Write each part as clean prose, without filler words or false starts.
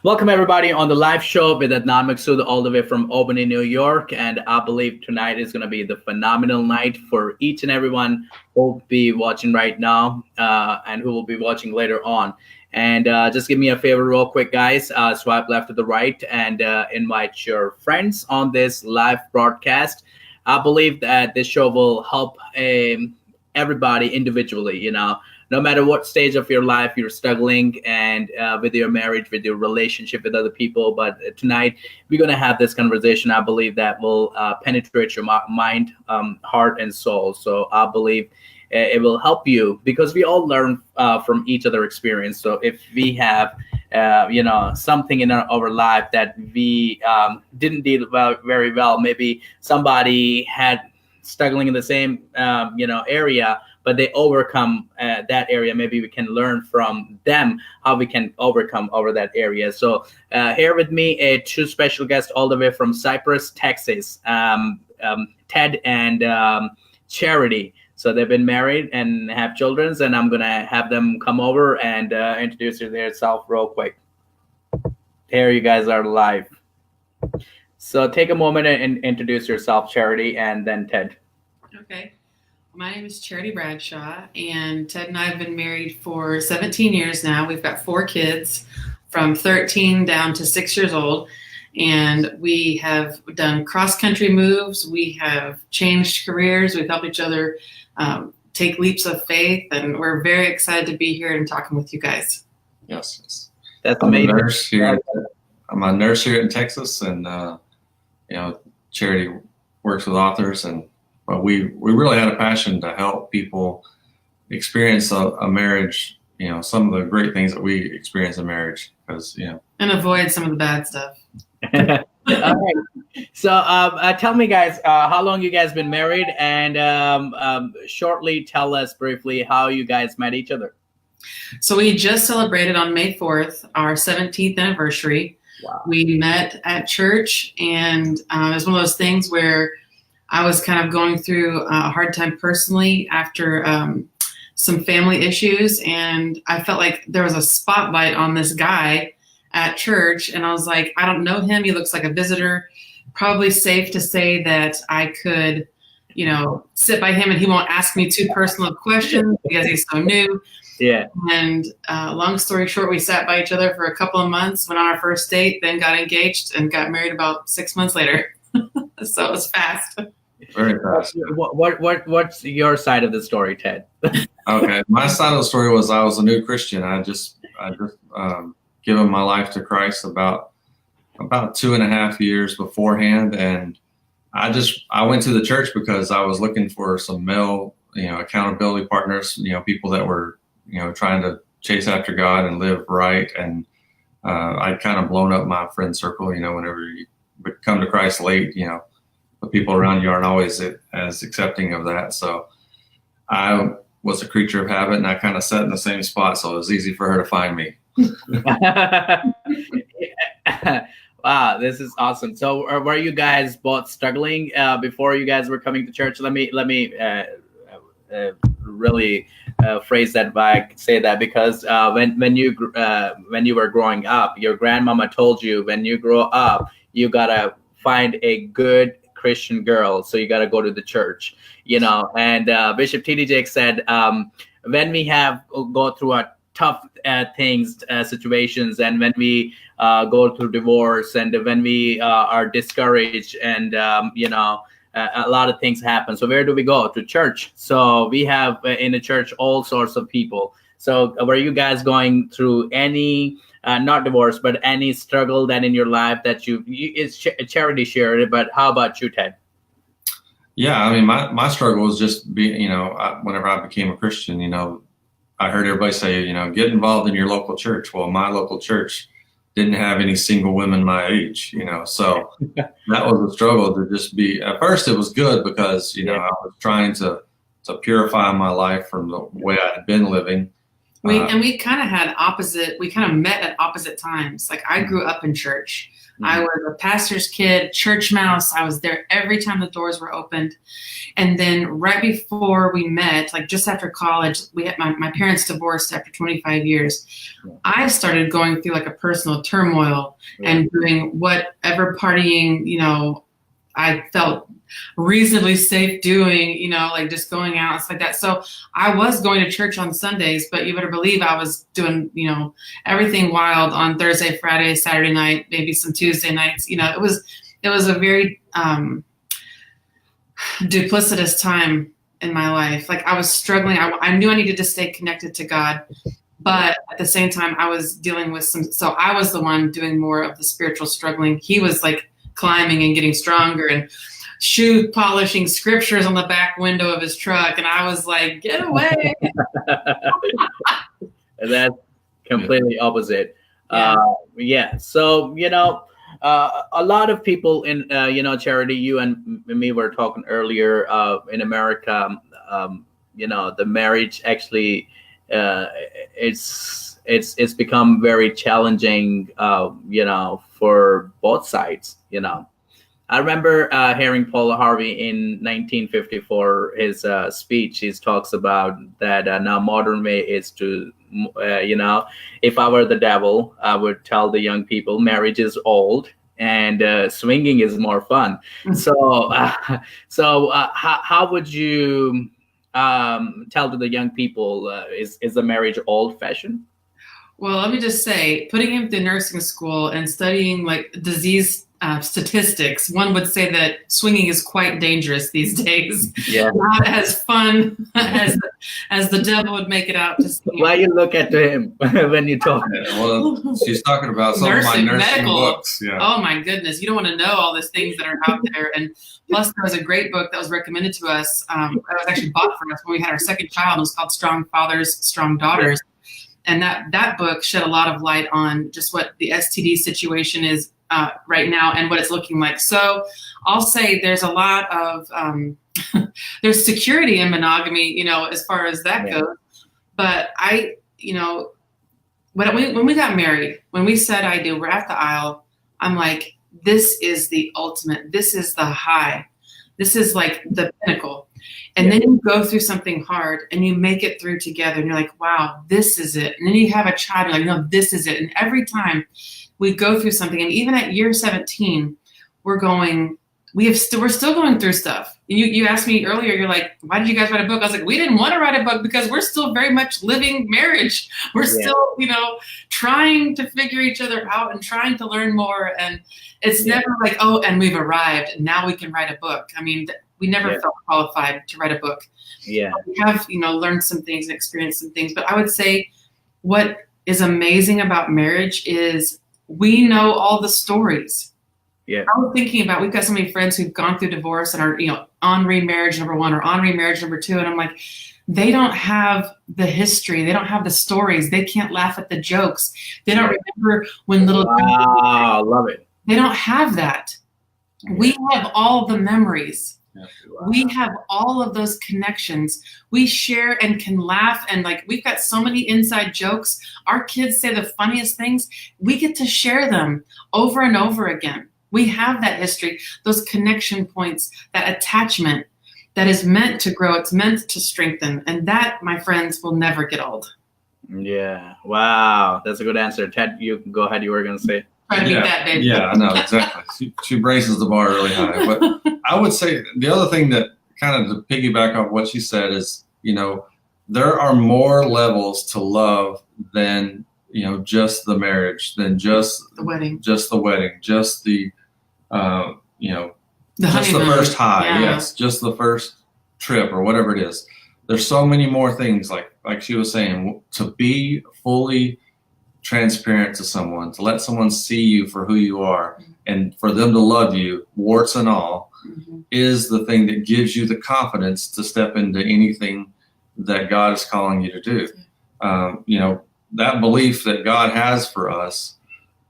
Welcome everybody on the live show with Adnan Maqsood all the way from Albany, New York. And I believe tonight is going to be the phenomenal night for each and everyone who will be watching right now and who will be watching later on. And just give me a favor real quick, guys. Swipe left to the right and invite your friends on this live broadcast. I believe that this show will help everybody individually, no matter what stage of your life you're struggling and with your marriage, with your relationship with other people. But tonight we're going to have this conversation, I believe, that will penetrate your mind, heart, and soul. So I believe it will help you because we all learn from each other experience. So if we have, something in our life that we didn't deal very well, maybe somebody had struggling in the same, area, but they overcome that area. Maybe we can learn from them how we can overcome over that area. So here with me, two special guests all the way from Cypress, Texas, Ted and Charity. So they've been married and have children, and I'm going to have them come over and introduce themselves real quick. Here you guys are live. So take a moment and introduce yourself, Charity, and then Ted. Okay. My name is Charity Bradshaw, and Ted and I have been married for 17 years now. We've got 4 kids from 13 down to 6 years old, and we have done cross-country moves. We have changed careers. We've helped each other take leaps of faith, and we're very excited to be here and talking with you guys. Yes. That's amazing. I'm a nurse here in Texas, and Charity works with authors, but we really had a passion to help people experience a marriage, some of the great things that we experience in marriage, and avoid some of the bad stuff. All right. So tell me, guys, how long you guys been married, and shortly tell us briefly how you guys met each other. So we just celebrated on May 4th our 17th anniversary. Wow. We met at church, and it was one of those things where I was kind of going through a hard time personally after some family issues, and I felt like there was a spotlight on this guy at church, and I was like, I don't know him. He looks like a visitor. Probably safe to say that I could, sit by him and he won't ask me too personal questions because he's so new. Yeah. And long story short, we sat by each other for a couple of months, went on our first date, then got engaged and got married about 6 months later. So it was fast. Very fast. What's your side of the story, Ted? Okay. My side of the story was I was a new Christian. I just given my life to Christ about 2.5 years beforehand. And I went to the church because I was looking for some male, accountability partners, people that were, trying to chase after God and live right. And I'd kind of blown up my friend circle, whenever you come to Christ late, the people around you aren't always as accepting of that. So I was a creature of habit, and I kind of sat in the same spot. So it was easy for her to find me. Wow, this is awesome. So were you guys both struggling before you guys were coming to church? Let me really phrase that by say that, because when you were growing up, your grandmama told you when you grow up you gotta find a good Christian girl, so you gotta go to the church, and Bishop T.D. Jakes said when we go through a tough situations, and when we go through divorce, and when we are discouraged, and a lot of things happen. So where do we go? To church. So we have in the church all sorts of people. So were you guys going through any not divorce, but any struggle that in your life that it's Charity shared it, but how about you, Ted? Yeah, I mean, my struggle was just being, whenever I became a Christian, I heard everybody say, get involved in your local church. Well, my local church didn't have any single women my age, so that was a struggle to just be. At first it was good because, I was trying to purify my life from the way I had been living. We kind of had opposite. We kind of met at opposite times. Like I grew up in church. I was a pastor's kid, church mouse. I was there every time the doors were opened. And then right before we met, like just after college, we had my parents divorced after 25 years. I started going through like a personal turmoil and doing whatever partying, I felt reasonably safe doing, like just going out and stuff like that. So I was going to church on Sundays, but you better believe I was doing, everything wild on Thursday, Friday, Saturday night, maybe some Tuesday nights. It was a very duplicitous time in my life. Like I was struggling. I knew I needed to stay connected to God, but at the same time I was dealing with so I was the one doing more of the spiritual struggling. He was like climbing and getting stronger and shoe polishing scriptures on the back window of his truck. And I was like, get away. That's completely opposite. So, a lot of people in, Charity, you and me were talking earlier, in America, the marriage actually, it's become very challenging, for both sides. I remember hearing Paul Harvey in 1954, his speech. He talks about that now modern way is to, if I were the devil, I would tell the young people marriage is old and swinging is more fun. So how would you tell to the young people, is the marriage old fashioned? Well, let me just say, putting him through nursing school and studying like disease statistics, one would say that swinging is quite dangerous these days. Yeah. Not as fun as the devil would make it out to be. Why you look at him when you talk? Well, she's talking about some of my nursing medical books. Yeah. Oh my goodness, you don't want to know all these things that are out there. And plus, there was a great book that was recommended to us. That was actually bought for us when we had our second child. It was called Strong Fathers, Strong Daughters. And that book shed a lot of light on just what the STD situation is right now and what it's looking like. So I'll say there's a lot of there's security in monogamy, as far as that goes. But when we got married, when we said I do, we're at the aisle. I'm like, this is the ultimate. This is the high. This is like the pinnacle. And then you go through something hard and you make it through together and you're like, wow, this is it. And then you have a child, you're like, no, this is it. And every time we go through something, and even at year 17, we're still going through stuff. You asked me earlier, you're like, why did you guys write a book? I was like, we didn't want to write a book because we're still very much living marriage. We're still, trying to figure each other out and trying to learn more. And it's never like, oh, and we've arrived and now we can write a book. I mean, we never felt qualified to write a book. Yeah. We have, learned some things and experienced some things. But I would say what is amazing about marriage is we know all the stories. Yeah. I was thinking about, we've got so many friends who've gone through divorce and are, on remarriage number 1 or on remarriage number 2. And I'm like, they don't have the history. They don't have the stories. They can't laugh at the jokes. They don't remember when little. Wow, I love it. They don't have that. Yeah. We have all the memories. Wow. We have all of those connections. We share and can laugh. And like, we've got so many inside jokes. Our kids say the funniest things. We get to share them over and over again. We have that history, those connection points, that attachment that is meant to grow. It's meant to strengthen. And that, my friends, will never get old. Yeah. Wow. That's a good answer. Ted, you can go ahead. You were going to say. Try to beat that, baby. Yeah, I know, exactly. She raises the bar really high. But I would say the other thing that kind of to piggyback off what she said is, there are more levels to love than, just the marriage, than just the wedding, just the just the first high. Yeah. Yes, just the first trip or whatever it is. There's so many more things, like she was saying, to be fully transparent to someone, to let someone see you for who you are, and for them to love you, warts and all, is the thing that gives you the confidence to step into anything that God is calling you to do. That belief that God has for us,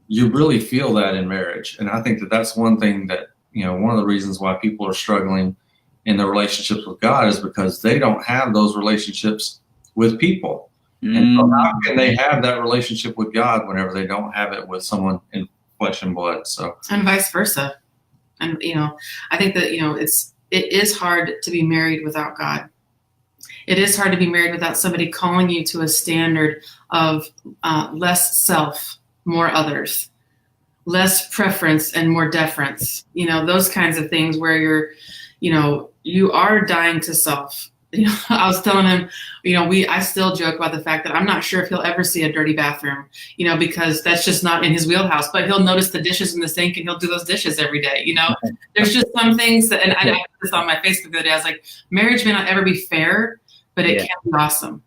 you really feel that in marriage. And I think that that's one thing that, one of the reasons why people are struggling in their relationships with God is because they don't have those relationships with people. And so how Mm. can they have that relationship with God whenever they don't have it with someone in flesh and blood? So, and vice versa. And I think that it is hard to be married without God. It is hard to be married without somebody calling you to a standard of less self, more others, less preference and more deference. Those kinds of things where you are dying to self. I was telling him, I still joke about the fact that I'm not sure if he'll ever see a dirty bathroom, because that's just not in his wheelhouse, but he'll notice the dishes in the sink and he'll do those dishes every day. There's just some things that, and I put this on my Facebook the other day, I was like, marriage may not ever be fair, but it can be awesome.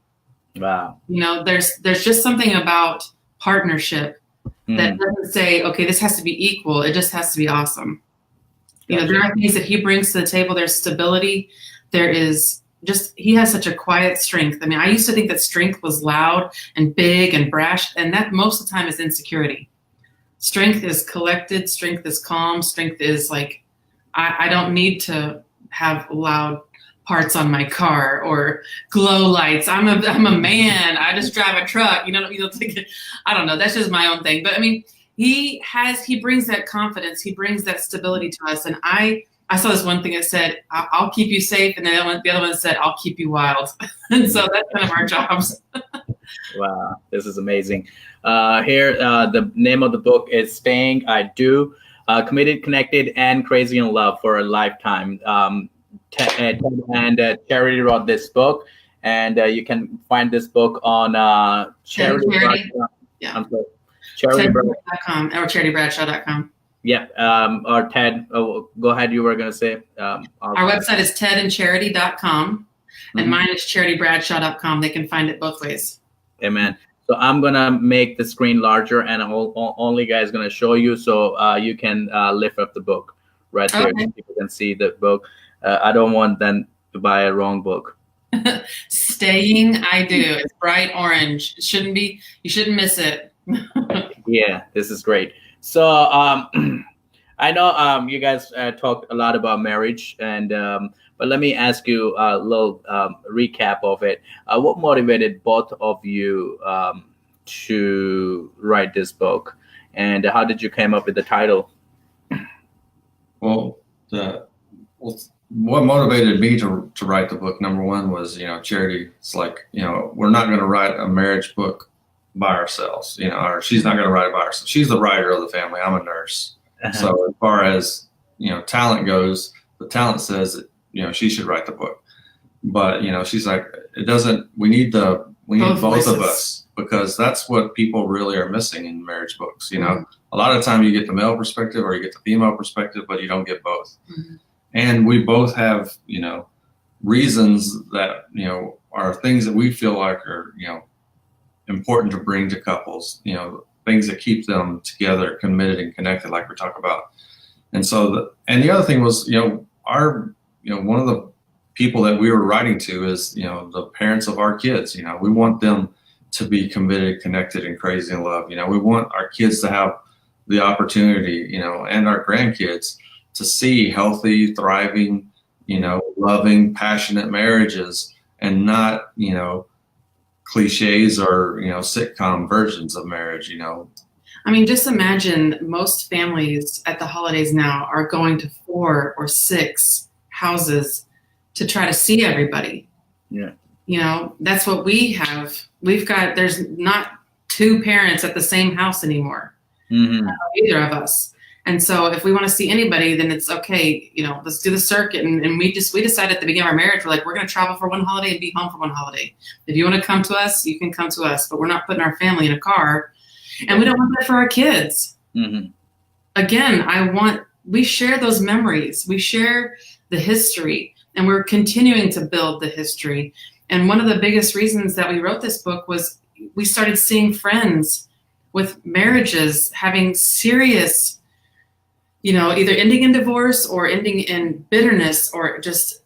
Wow. There's just something about partnership that doesn't say, okay, this has to be equal. It just has to be awesome. Gotcha. There are things that he brings to the table. There's stability. There is he has such a quiet strength. I mean, I used to think that strength was loud and big and brash, and that most of the time is insecurity. Strength is collected. Strength is calm. Strength is like, I don't need to have loud parts on my car or glow lights. I'm a man. I just drive a truck. I don't know. That's just my own thing. But I mean, he brings that confidence. He brings that stability to us. And I saw this one thing that said, I'll keep you safe. And then the other one said, I'll keep you wild. And so that's kind of our jobs. Wow, this is amazing. Here, the name of the book is Staying I Do, Committed, Connected, and Crazy in Love for a Lifetime. Ted and Charity wrote this book, and you can find this book on Charity. Yeah. I'm sorry, Charity.com or charitybradshaw.com. Yeah. Or Ted, go ahead. You were going to say. Our website is tedandcharity.com, and mine is charitybradshaw.com. They can find it both ways. Amen. So I'm going to make the screen larger, and only guys going to show you, so you can lift up the book right there. Okay. You can see the book. I don't want them to buy a wrong book. Staying I Do. It's bright orange. You shouldn't miss it. Yeah, this is great. So I know you guys talked a lot about marriage, and but let me ask you a little recap of it. What motivated both of you to write this book, and how did you come up with the title? Well, what motivated me to write the book, number one, was, Charity. It's like, we're not going to write a marriage book by ourselves, or she's not going to write it by herself. She's the writer of the family. I'm a nurse. So as far as, talent goes, the talent says that, she should write the book. But, she's like, we need both of us, because that's what people really are missing in marriage books. A lot of time you get the male perspective or you get the female perspective, but you don't get both. Mm-hmm. And we both have, reasons that, are things that we feel like are, important to bring to couples, things that keep them together, committed and connected, like we're talking about. And so, the other thing was, one of the people that we were writing to is, the parents of our kids. We want them to be committed, connected, and crazy in love. We want our kids to have the opportunity, and our grandkids to see healthy, thriving, loving, passionate marriages, and not, cliches or, sitcom versions of marriage, I mean, just imagine most families at the holidays now are going to 4 or 6 houses to try to see everybody. Yeah. That's what we have. There's not 2 parents at the same house anymore. Mm-hmm. Either of us. And so if we want to see anybody, then it's okay, let's do the circuit. And we decided at the beginning of our marriage, we're going to travel for one holiday and be home for one holiday. If you want to come to us, you can come to us, but we're not putting our family in a car, and we don't want that for our kids. Mm-hmm. Again, we share those memories. We share the history, and we're continuing to build the history. And one of the biggest reasons that we wrote this book was we started seeing friends with marriages having serious, either ending in divorce or ending in bitterness or just,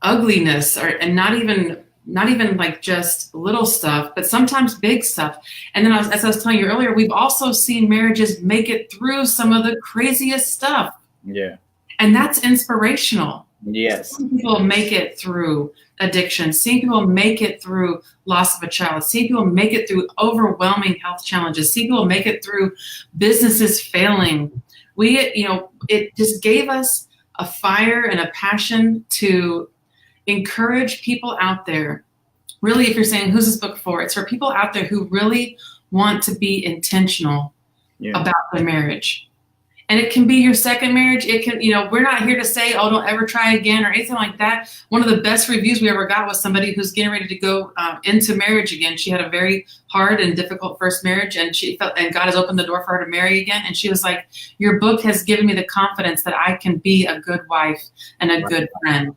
ugliness, and not even like just little stuff, but sometimes big stuff. And then as I was telling you earlier, we've also seen marriages make it through some of the craziest stuff. Yeah. And that's inspirational. Yes. Seeing people make it through addiction, seeing people make it through loss of a child, seeing people make it through overwhelming health challenges, seeing people make it through businesses failing. It just gave us a fire and a passion to encourage people out there. Really, if you're saying, who's this book for? It's for people out there who really want to be intentional about their marriage. And it can be your second marriage. It can, we're not here to say, oh, don't ever try again or anything like that. One of the best reviews we ever got was somebody who's getting ready to go into marriage again. She had a very hard and difficult first marriage, and and God has opened the door for her to marry again. And she was like, your book has given me the confidence that I can be a good wife and a good friend.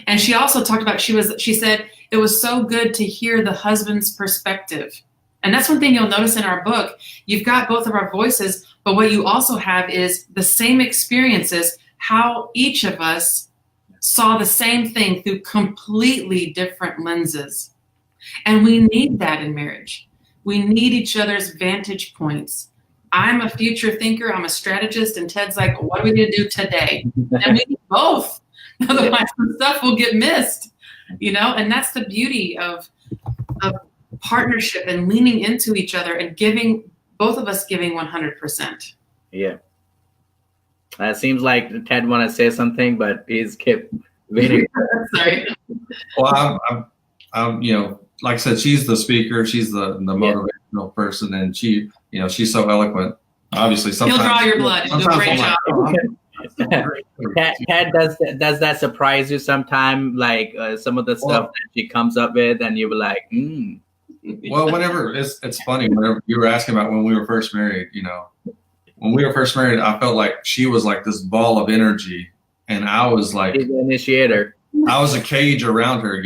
And she also talked about, she said, it was so good to hear the husband's perspective. And that's one thing you'll notice in our book. You've got both of our voices, but what you also have is the same experiences, how each of us saw the same thing through completely different lenses. And we need that in marriage. We need each other's vantage points. I'm a future thinker, I'm a strategist, and Ted's like, what are we going to do today? And we need both. Otherwise, some stuff will get missed, and that's the beauty of partnership and leaning into each other and both of us giving 100%. Yeah. It seems like Ted want to say something, but he's kept waiting. Sorry. Well, I'm like I said, she's the speaker, she's the motivational person, and she's so eloquent. Obviously, sometimes he'll draw your blood. He'll do a great job. Ted, does that surprise you sometime? Like some of the stuff that she comes up with, and you were like, Well, whenever it's funny. Whenever you were asking about when we were first married, when we were first married, I felt like she was like this ball of energy, and I was like the initiator. I was a cage around her.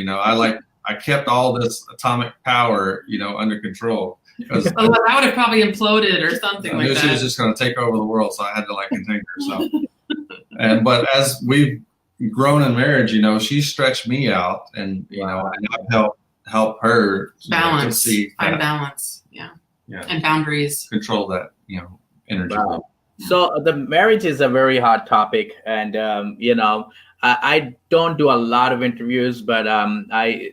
I kept all this atomic power, under control. I would have probably imploded or something like that. I knew she was just going to take over the world, so I had to contain her. So, but as we've grown in marriage, she stretched me out, and and I've help her balance, find balance, and boundaries, control that energy. Wow. So the marriage is a very hot topic, and I don't do a lot of interviews, but I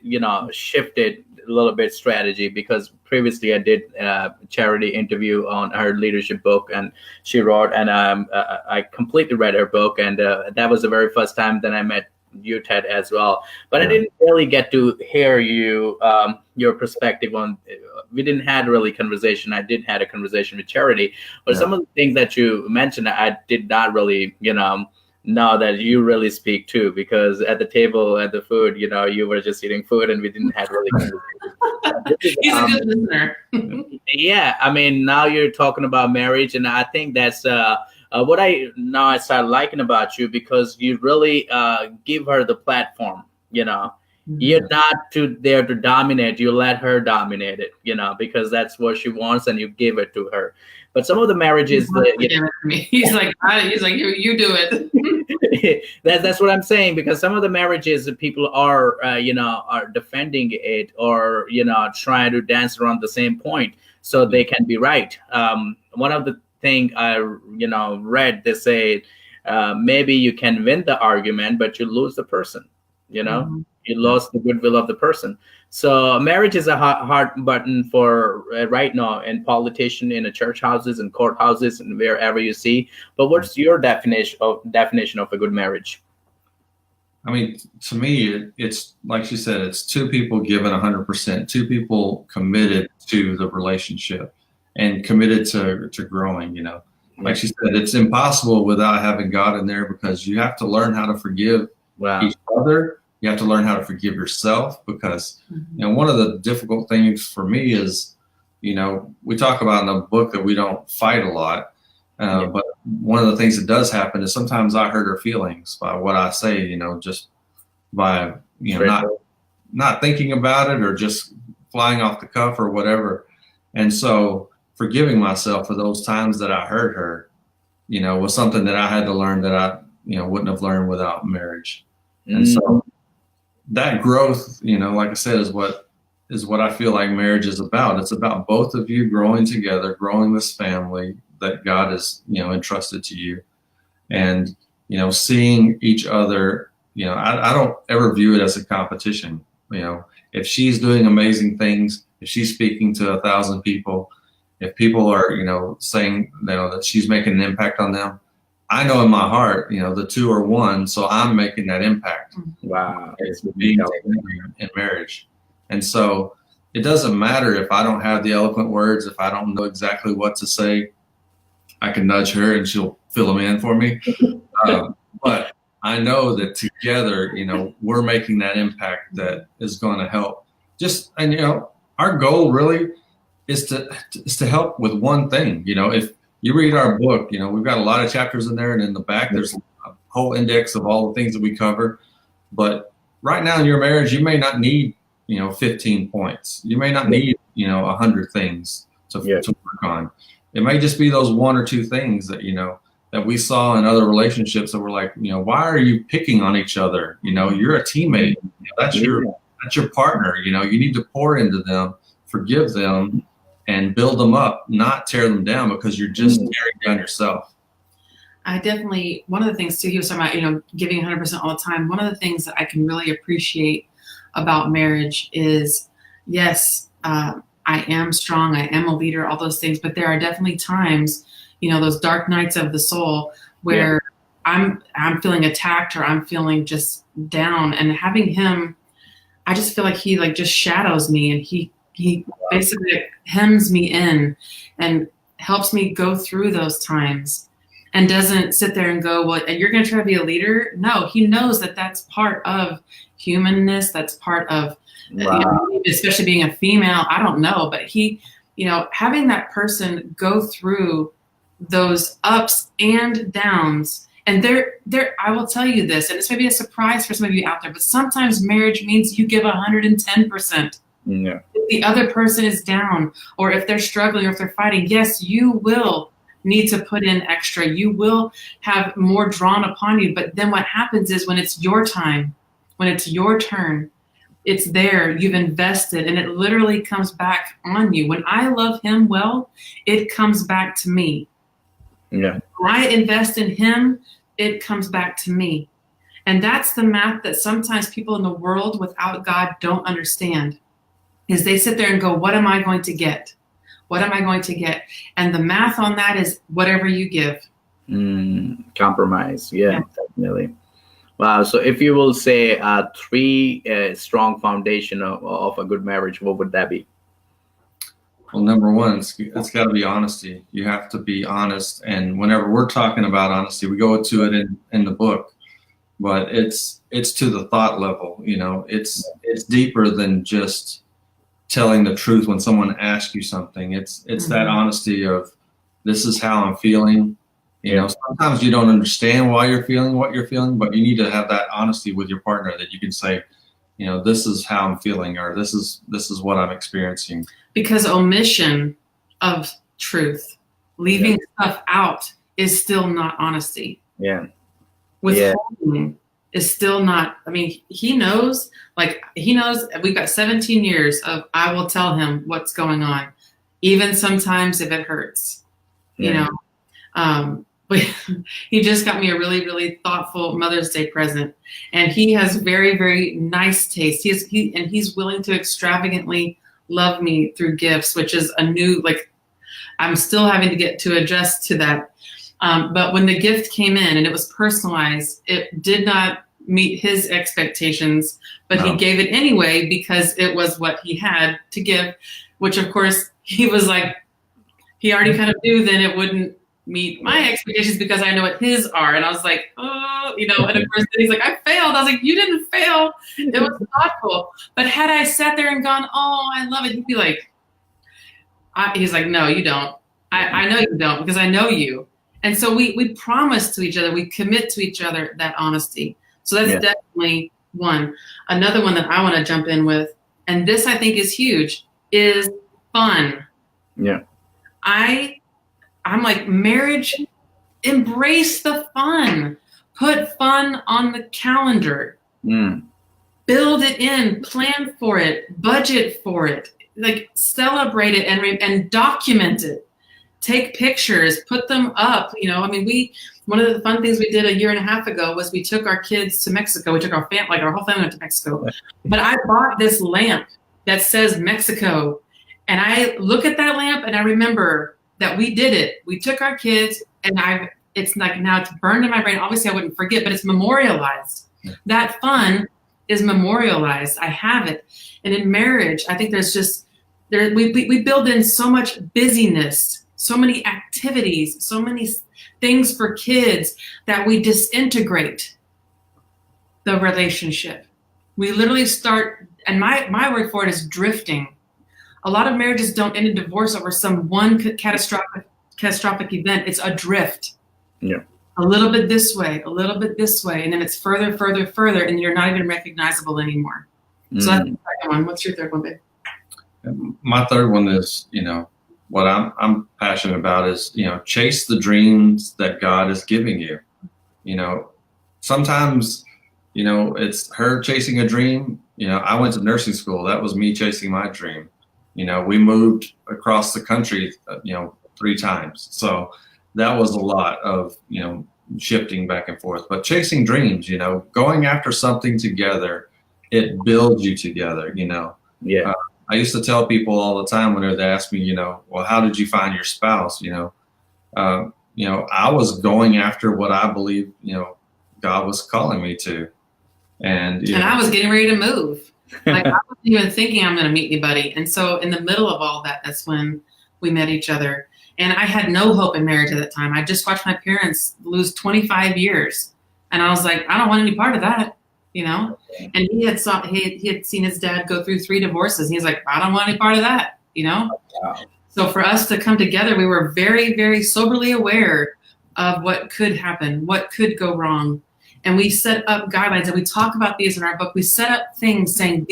shifted a little bit strategy, because previously I did a charity interview on her leadership book, and she wrote, and I completely read her book, and that was the very first time that I met you, Ted, as well. But I didn't really get to hear your perspective on. We didn't have really conversation. I did have a conversation with Charity, but some of the things that you mentioned, I did not really know that you really speak to, because at the table, at the food, you were just eating food, and we didn't have really conversation. He's a good listener. Yeah, I mean, now you're talking about marriage, and I think that's what I started liking about you, because you really give her the platform. You're not there to dominate. You let her dominate it. Because that's what she wants, and you give it to her. But some of the marriages, he's like you do it. That's what I'm saying, because some of the marriages people are are defending it, or trying to dance around the same point so they can be right. One of the thing I read, they say maybe you can win the argument, but you lose the person. You lost the goodwill of the person. So marriage is a hard button for right now in politician, in the church houses and courthouses and wherever you see. But what's your definition of a good marriage? I mean, to me, it's like she said, it's two people given 100%, two people committed to the relationship and committed to growing. Like she said, it's impossible without having God in there, because you have to learn how to forgive each other. You have to learn how to forgive yourself, because, one of the difficult things for me is, we talk about in the book that we don't fight a lot. But one of the things that does happen is sometimes I hurt her feelings by what I say, just by, not thinking about it, or just flying off the cuff or whatever. And so forgiving myself for those times that I hurt her, was something that I had to learn that I, wouldn't have learned without marriage. And so that growth, like I said, is what I feel like marriage is about. It's about both of you growing together, growing this family that God has, entrusted to you. And seeing each other. I don't ever view it as a competition. If she's doing amazing things, if she's speaking to 1,000 people, if people are, saying, that she's making an impact on them, I know in my heart, the two are one, so I'm making that impact. Wow. It's being in marriage. And so it doesn't matter if I don't have the eloquent words, if I don't know exactly what to say, I can nudge her and she'll fill them in for me. But I know that together, we're making that impact that is going to help. Our goal really is to help with one thing. If you read our book, we've got a lot of chapters in there, and in the back there's a whole index of all the things that we cover. But right now in your marriage, you may not need 15 points. You may not need 100 things to work on. It may just be those one or two things that that we saw in other relationships that were like, why are you picking on each other? You're a teammate. That's your partner. You need to pour into them, forgive them, and build them up, not tear them down because you're just tearing down yourself. I definitely, one of the things too, he was talking about, giving 100% all the time. One of the things that I can really appreciate about marriage is, yes, I am strong, I am a leader, all those things, but there are definitely times, those dark nights of the soul where I'm feeling attacked or I'm feeling just down, and having him, I just feel like he just shadows me, and he basically hems me in and helps me go through those times, and doesn't sit there and go, well, you're going to try to be a leader. No, he knows that that's part of humanness. That's part of, especially being a female. I don't know, but he, having that person go through those ups and downs. And I will tell you this, and this may be a surprise for some of you out there, but sometimes marriage means you give 110%. Yeah. If the other person is down, or if they're struggling, or if they're fighting, yes, you will need to put in extra. You will have more drawn upon you. But then what happens is when it's your time, when it's your turn, it's there, you've invested, and it literally comes back on you. When I love him well, it comes back to me. Yeah. When I invest in him, it comes back to me. And that's the math that sometimes people in the world without God don't understand, is they sit there and go, what am I going to get? What am I going to get? And the math on that is whatever you give. Compromise. Yeah, definitely. Wow. So if you will say 3 strong foundation of a good marriage, what would that be? Well, number one, it's got to be honesty. You have to be honest. And whenever we're talking about honesty, we go to it in the book, but it's to the thought level. It's deeper than just telling the truth when someone asks you something. It's that honesty of, this is how I'm feeling. Sometimes you don't understand why you're feeling what you're feeling, but you need to have that honesty with your partner that you can say, this is how I'm feeling, or this is what I'm experiencing. Because omission of truth, leaving stuff out, is still not honesty. Yeah. Withholding is still not, he knows, we've got 17 years of, I will tell him what's going on, even sometimes if it hurts, but he just got me a really, really thoughtful Mother's Day present, and he has very, very nice taste. He's willing to extravagantly love me through gifts, which is a new, I'm still having to get to adjust to that. But when the gift came in and it was personalized, it did not meet his expectations, but he gave it anyway because it was what he had to give, which of course he was like, he already kind of knew then it wouldn't meet my expectations because I know what his are. And I was like, oh, and of course he's like, I failed. I was like, you didn't fail. It was thoughtful. But had I sat there and gone, oh, I love it, he'd be like, he's like, no, you don't. I know you don't, because I know you. And so we promise to each other, we commit to each other that honesty. So that's definitely one. Another one that I want to jump in with, and this I think is huge, is fun. Yeah. I'm like, marriage, embrace the fun. Put fun on the calendar. Build it in, plan for it, budget for it, celebrate it and document it. take pictures, put them up. I mean, one of the fun things we did a year and a half ago was we took our kids to Mexico. We took our whole family went to Mexico. But I bought this lamp that says Mexico. And I look at that lamp and I remember that we did it. We took our kids, and it's like now it's burned in my brain. Obviously I wouldn't forget, but it's memorialized. That fun is memorialized. I have it. And in marriage, I think we build in so much busyness, so many activities, so many things for kids that we disintegrate the relationship. We literally start, and my word for it is drifting. A lot of marriages don't end in divorce over some one catastrophic event. It's a drift. Yeah. A little bit this way, a little bit this way, and then it's further, and you're not even recognizable anymore. So that's the second one. What's your third one, babe? My third one is, what I'm passionate about is, chase the dreams that God is giving you. Sometimes, it's her chasing a dream. I went to nursing school. That was me chasing my dream. We moved across the country, 3 times. So that was a lot of, shifting back and forth. But chasing dreams, going after something together, it builds you together, Yeah. I used to tell people all the time when they ask me, well, how did you find your spouse? I was going after what I believe, God was calling me to. And I was getting ready to move. Like I wasn't even thinking I'm going to meet anybody. And so in the middle of all that, that's when we met each other. And I had no hope in marriage at that time. I just watched my parents lose 25 years. And I was like, I don't want any part of that, And he had seen his dad go through 3 divorces. He's like, I don't want any part of that, Wow. So for us to come together, we were very, very soberly aware of what could happen, what could go wrong. And we set up guidelines, and we talk about these in our book. We set up things saying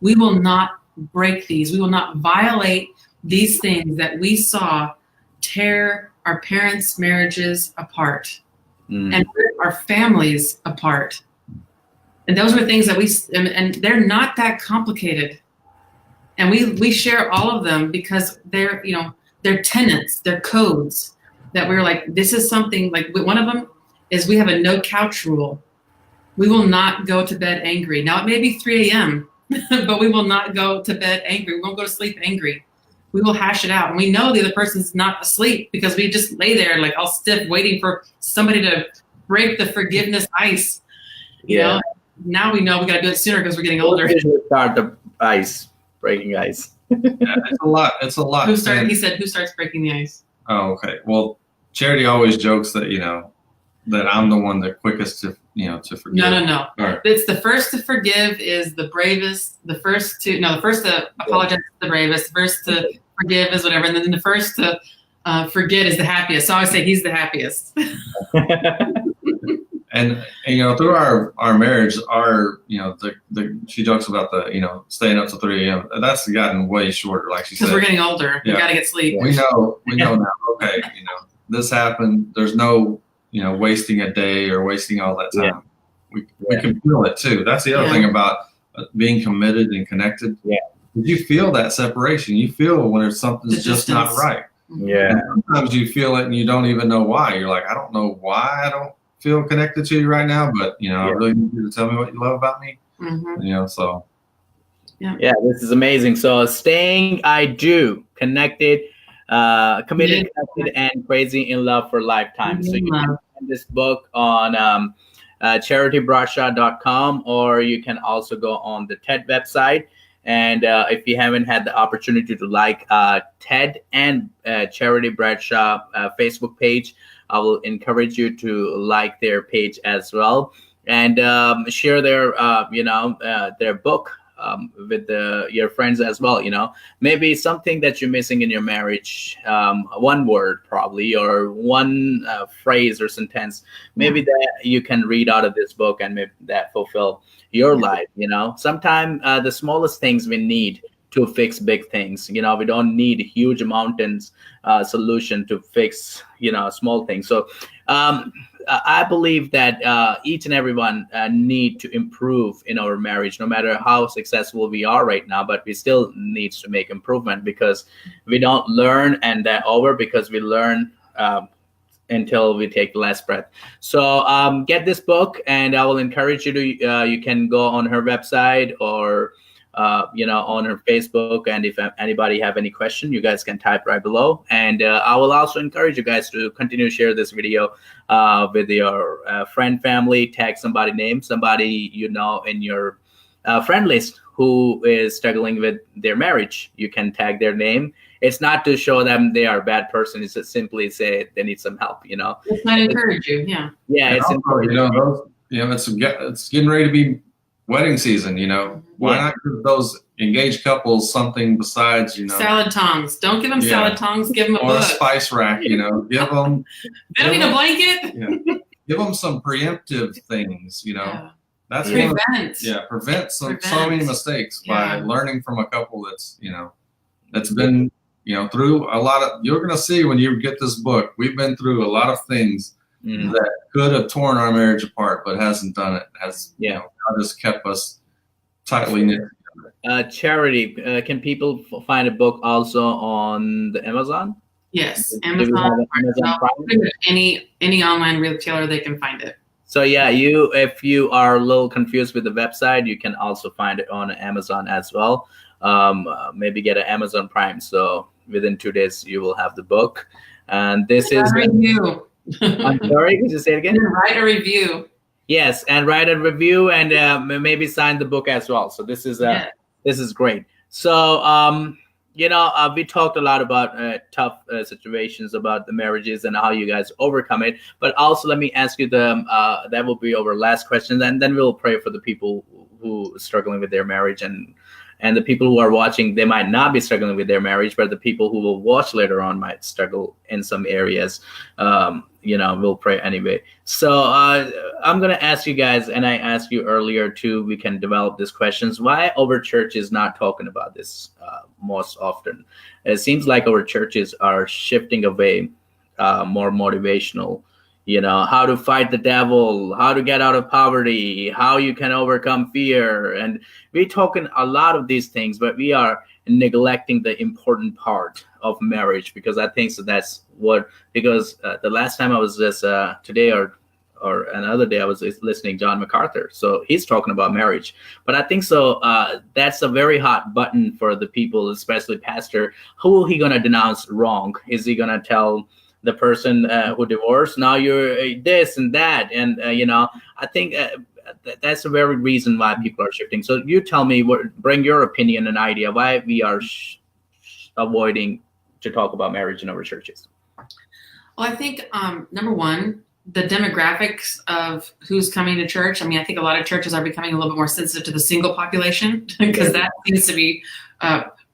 we will not break these. We will not violate these things that we saw tear our parents' marriages apart and rip our families apart. And those were things that and they're not that complicated. And we share all of them because they're tenets, they're codes that we're like, this is something like one of them is we have a no couch rule. We will not go to bed angry. Now it may be 3 a.m., but we will not go to bed angry. We won't go to sleep angry. We will hash it out. And we know the other person's not asleep because we just lay there like all stiff waiting for somebody to break the forgiveness ice. Now we know we got to do it sooner because we're getting older. Start the breaking ice. It's a lot. He said, who starts breaking the ice? Oh, okay. Well, Charity always jokes that, that I'm the one the quickest to forgive. No. Right. It's the first to forgive is the bravest. The first to apologize is the bravest. The first to forgive is whatever. And then the first to forget is the happiest. So I always say he's the happiest. And through our marriage, she jokes about the, staying up till 3 a.m. That's gotten way shorter, like she said. Because we're getting older. Yeah. We got to get sleep. We know now, okay, this happened. There's no, wasting a day or wasting all that time. We can feel it too. That's the other thing about being committed and connected. Yeah. You feel that separation. You feel when something's just not right. Yeah. And sometimes you feel it and you don't even know why. You're like, I don't know why I don't feel connected to you right now, but I really need you to tell me what you love about me. Mm-hmm. So. Yeah, this is amazing. So staying, I do connected, committed, connected, and crazy in love for lifetime. So you can find this book on charitybradshaw.com, or you can also go on the TED website. And if you haven't had the opportunity to like TED and Charity Bradshaw Facebook page, I will encourage you to like their page as well, and share their their book with your friends as well. Maybe something that you're missing in your marriage, one word probably, or one phrase or sentence, maybe that you can read out of this book and maybe that fulfill your life. Sometimes the smallest things we need to fix big things. You know, we don't need huge mountains solution to fix, you know, small things. So I believe that each and everyone need to improve in our marriage, no matter how successful we are right now, but we still needs to make improvement, because we don't learn and that over, because we learn until we take the last breath. So get this book, and I will encourage you to, you can go on her website or, you know, on her Facebook. And if anybody have any question, you guys can type right below. And I will also encourage you guys to continue to share this video with your friend, family, tag somebody, name somebody, you know, in your friend list who is struggling with their marriage. You can tag their name. It's not to show them they are a bad person. It's to simply say they need some help, you know. It's not encourage you, yeah. Yeah, it's also, it's getting ready to be wedding season, you know. Why not give those engaged couples something besides, you know, salad tongs? Don't give them salad tongs. Give them a book. A spice rack, you know. Give them. They don't need a blanket. Yeah. Give them some preemptive things, you know. Yeah. That's prevent. So many mistakes by learning from a couple that's, you know, that's been, you know, through a lot of. You're gonna see when you get this book, we've been through a lot of things that could have torn our marriage apart, but hasn't done it. You know, God has kept us tightly knit. Charity, can people find a book also on the Amazon? Yes, Amazon Prime. Any online retailer, they can find it. So yeah, if you are a little confused with the website, you can also find it on Amazon as well. Maybe get an Amazon Prime, so within 2 days you will have the book. And this is review. I'm sorry, could you say it again? Write a review. Yes, and write a review, and maybe sign the book as well. So this is great. So you know, we talked a lot about tough situations, about the marriages and how you guys overcome it. But also, let me ask you that will be our last question, and then we'll pray for the people who are struggling with their marriage, and the people who are watching, they might not be struggling with their marriage, but the people who will watch later on might struggle in some areas. You know, we'll pray anyway. So I'm going to ask you guys, and I asked you earlier too, we can develop these questions. Why our church is not talking about this most often? It seems like our churches are shifting away, more motivational, you know, how to fight the devil, how to get out of poverty, how you can overcome fear. And we're talking a lot of these things, but we are neglecting the important part of marriage, because I think so that's what, because the last time I was just today or another day, I was listening to John MacArthur. So he's talking about marriage. But I think so that's a very hot button for the people, especially pastor. Who he going to denounce wrong? Is he going to tell the person who divorced, now you're this and that? And, you know, I think that's the very reason why people are shifting. So you tell me, bring your opinion and idea why we are avoiding to talk about marriage in our churches. Well, I think number one, the demographics of who's coming to church. I mean, I think a lot of churches are becoming a little bit more sensitive to the single population, because that seems to be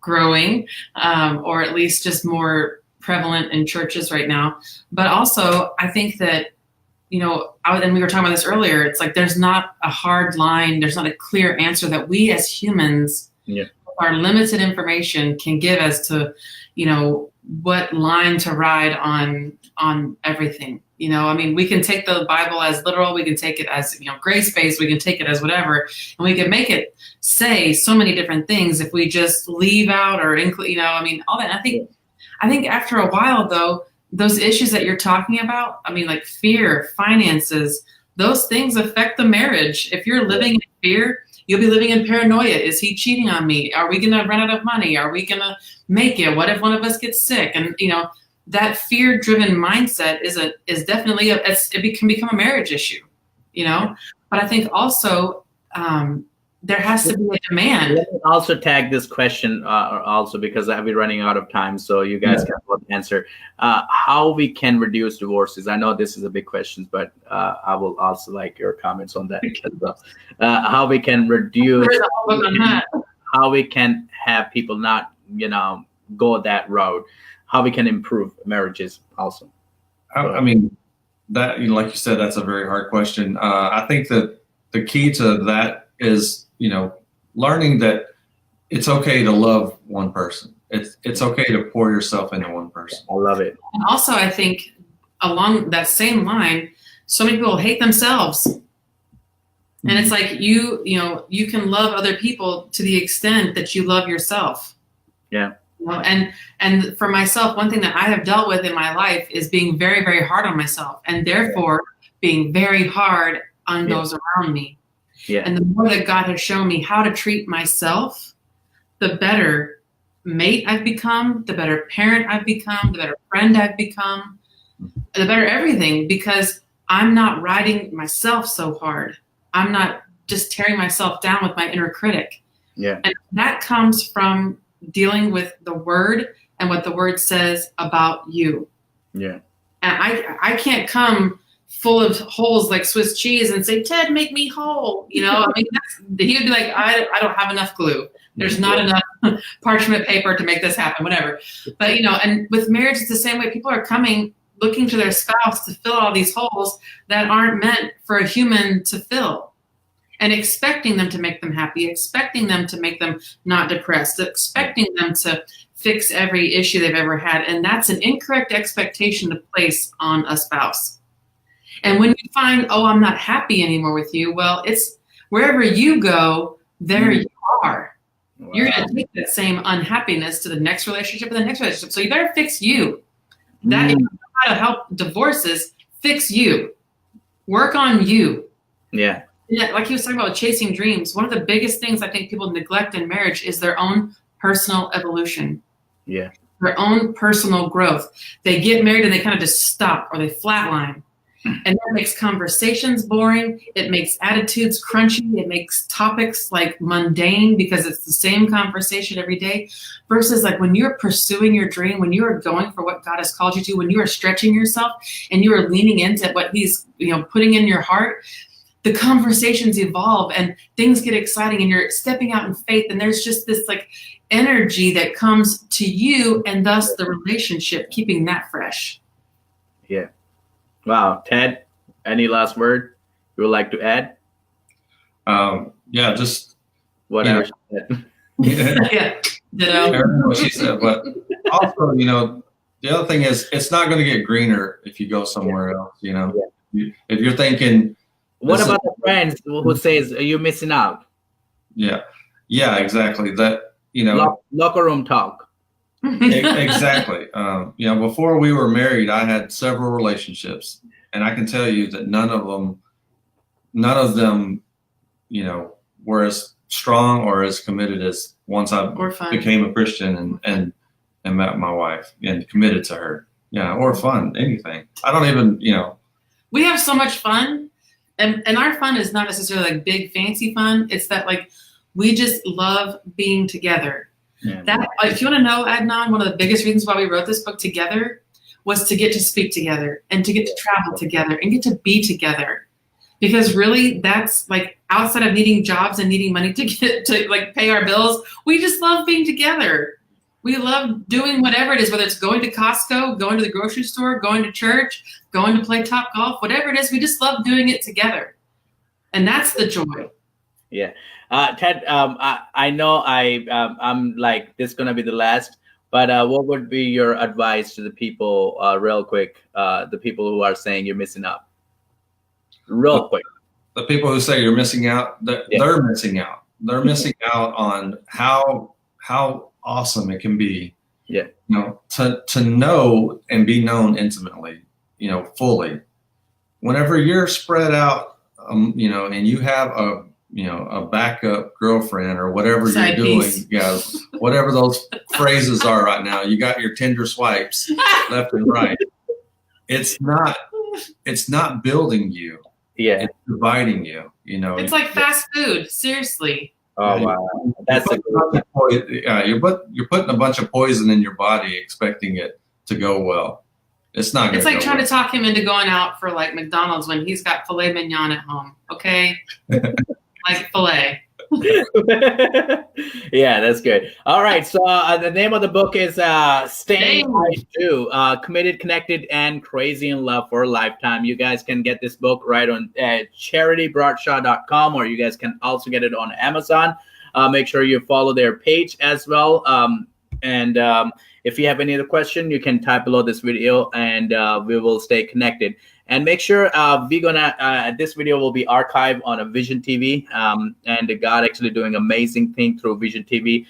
growing, or at least just more prevalent in churches right now. But also, I think that, you know, and we were talking about this earlier, it's like there's not a hard line, there's not a clear answer that we as humans, our limited information, can give as to, you know, what line to ride on everything. You know, I mean, we can take the Bible as literal, we can take it as, you know, grace-based, we can take it as whatever, and we can make it say so many different things if we just leave out or include, you know, I mean, all that. And I think after a while, though, those issues that you're talking about, I mean, like fear, finances, those things affect the marriage. If you're living in fear, you'll be living in paranoia. Is he cheating on me? Are we going to run out of money? Are we going to make it? What if one of us gets sick? And, you know, that fear-driven mindset is definitely, it can become a marriage issue, you know? But I think also, there has to be a demand. Let me also tag this question also, because I'll be running out of time, so you guys can both answer. How we can reduce divorces? I know this is a big question, but I will also like your comments on that as well. How we can reduce, how we can have people not, you know, go that route, how we can improve marriages also. I mean, that, you know, like you said, that's a very hard question. I think that the key to that is, you know, learning that it's okay to love one person. It's okay to pour yourself into one person. I love it. And also, I think along that same line, so many people hate themselves. And it's like you can love other people to the extent that you love yourself. Yeah. You know, and for myself, one thing that I have dealt with in my life is being very, very hard on myself, and therefore being very hard on those around me. Yeah. And the more that God has shown me how to treat myself, the better mate I've become, the better parent I've become, the better friend I've become, the better everything, because I'm not riding myself so hard. I'm not just tearing myself down with my inner critic. Yeah. And that comes from dealing with the word and what the word says about you. Yeah. And I can't come full of holes like Swiss cheese and say, Ted, make me whole. You know, I mean, he would be like, I don't have enough glue. There's not enough parchment paper to make this happen, whatever. But, you know, and with marriage, it's the same way. People are coming, looking to their spouse to fill all these holes that aren't meant for a human to fill, and expecting them to make them happy, expecting them to make them not depressed, expecting them to fix every issue they've ever had. And that's an incorrect expectation to place on a spouse. And when you find, oh, I'm not happy anymore with you, well, it's wherever you go, there you are. Wow. You're going to take that same unhappiness to the next relationship and the next relationship. So you better fix you. That if you know how to help divorces, fix you. Work on you. Yeah. Yeah, like he was talking about chasing dreams. One of the biggest things I think people neglect in marriage is their own personal evolution. Yeah. Their own personal growth. They get married and they kind of just stop, or they flatline. And that makes conversations boring. It makes attitudes crunchy. It makes topics like mundane because it's the same conversation every day. Versus like when you're pursuing your dream, when you are going for what God has called you to, when you are stretching yourself and you are leaning into what He's putting in your heart, the conversations evolve and things get exciting and you're stepping out in faith. And there's just this like energy that comes to you, and thus the relationship, keeping that fresh. Yeah. Wow. Ted, any last word you would like to add? Yeah, just whatever she said. Yeah. What she said. But also, the other thing is, it's not going to get greener if you go somewhere else. If you're thinking, what about the friends who says you're missing out? Yeah, exactly. That locker room talk. Exactly. Before we were married, I had several relationships, and I can tell you that none of them, were as strong or as committed as once I became a Christian and met my wife and committed to her. Yeah, or fun, anything. I don't even, We have so much fun, and our fun is not necessarily like big fancy fun. It's that like we just love being together. Yeah. That, if you want to know, Adnan, one of the biggest reasons why we wrote this book together was to get to speak together and to get to travel together and get to be together. Because really, that's like outside of needing jobs and needing money to get to like pay our bills, we just love being together. We love doing whatever it is, whether it's going to Costco, going to the grocery store, going to church, going to play Top Golf, whatever it is, we just love doing it together. And that's the joy. Yeah. Ted, I know I'm like, this is going to be the last, but what would be your advice to the people real quick, the people who are saying you're missing out? Real quick. The people who say you're missing out, they're missing out. They're missing out on how awesome it can be, to know and be known intimately, fully. Whenever you're spread out, and you have a backup girlfriend or whatever you're doing, whatever those phrases are right now, you got your Tinder swipes left and right. It's not building you. Yeah. It's dividing you, It's like fast food. Seriously. Oh, wow. That's you're putting a bunch of poison in your body, expecting it to go well. It's not. It's like trying to talk him into going out for like McDonald's when he's got filet mignon at home. Okay. Like filet. Yeah, that's good. All right. So the name of the book is Staying Right Too, Committed, Connected, and Crazy in Love for a Lifetime. You guys can get this book right on charitybradshaw.com, or you guys can also get it on Amazon. Make sure you follow their page as well. And if you have any other question, you can type below this video, and we will stay connected. And make sure we're gonna this video will be archived on a Vision TV, and God actually doing amazing thing through Vision TV.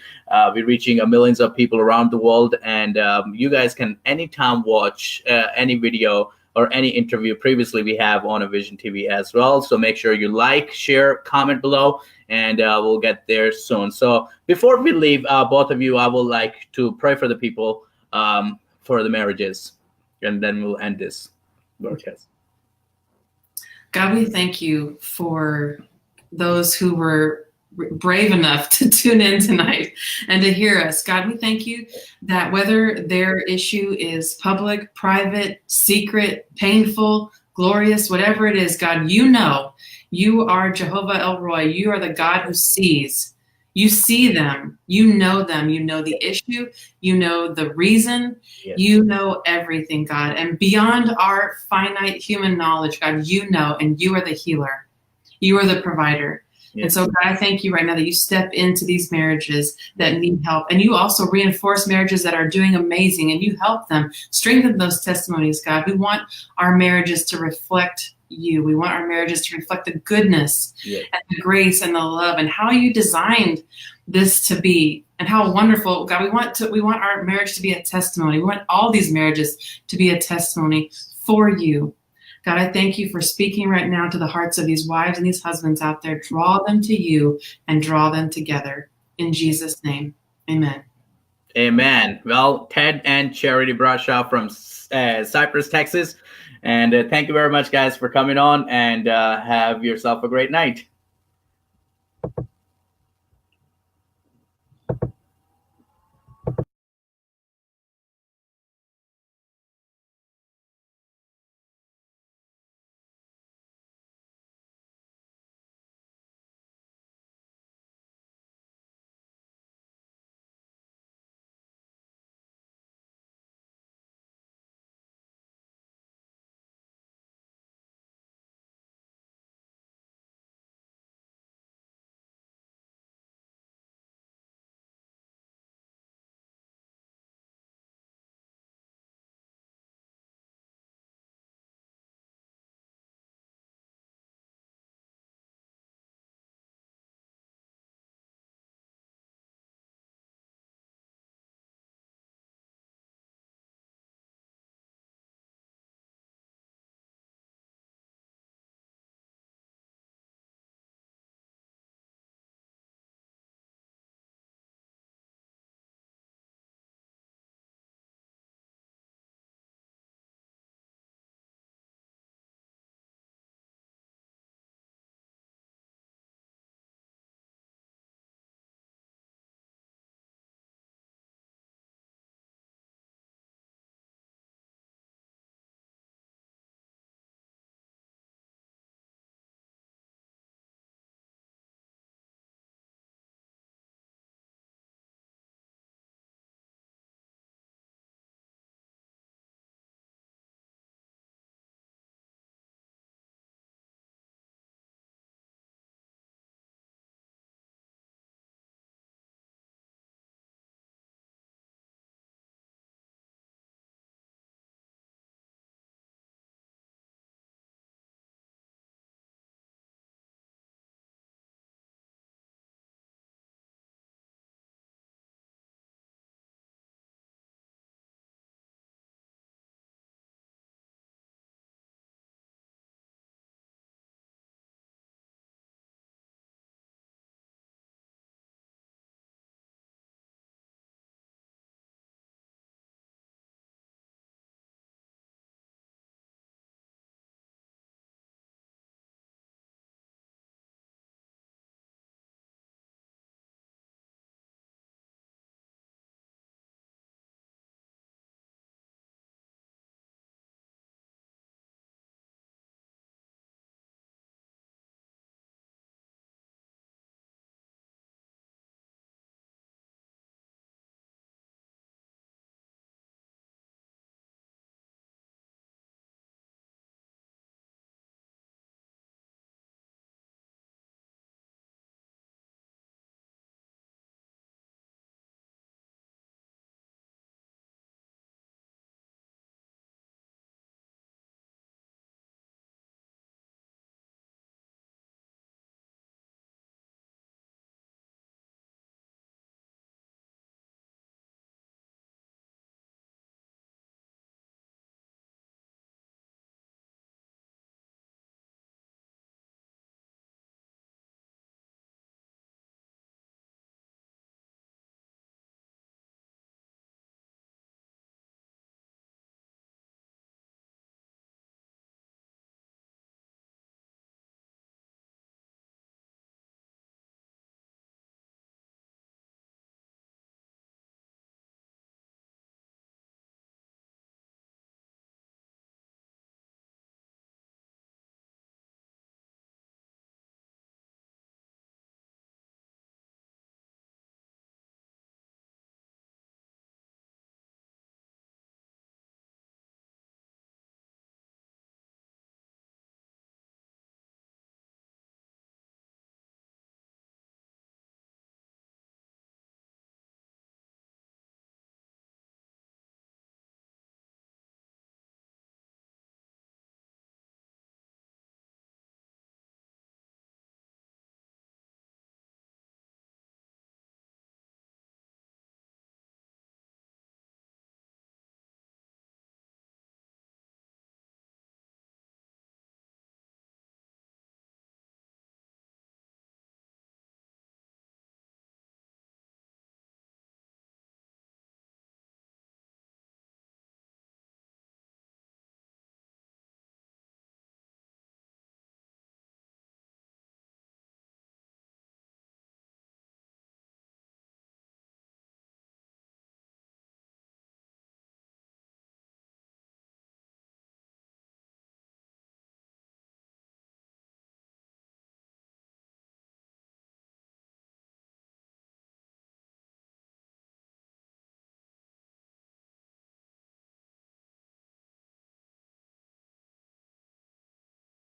We're reaching millions of people around the world, and you guys can anytime watch any video or any interview previously we have on a Vision TV as well. So make sure you like, share, comment below, and we'll get there soon. So before we leave, both of you, I would like to pray for the people for the marriages, and then we'll end this broadcast. God, we thank you for those who were brave enough to tune in tonight and to hear us. God, we thank you that whether their issue is public, private, secret, painful, glorious, whatever it is, God, you know, you are Jehovah El Roi. You are the God who sees. You see them, you know the issue, you know the reason, Yes. You know everything, God. And beyond our finite human knowledge, God, you know, and you are the healer. You are the provider. Yes. And so, God, I thank you right now that you step into these marriages that need help. And you also reinforce marriages that are doing amazing, and you help them strengthen those testimonies, God. We want our marriages to reflect you. We want our marriages to reflect the goodness Yes. and the grace and the love and how you designed this to be, and how wonderful, God, we want our marriage to be a testimony. We want all these marriages to be a testimony for you. God, I thank you for speaking right now to the hearts of these wives and these husbands out there. Draw them to you and draw them together. In Jesus' name, amen. Amen. Well, Ted and Charity Bradshaw from Cypress, Texas. And thank you very much, guys, for coming on, and have yourself a great night.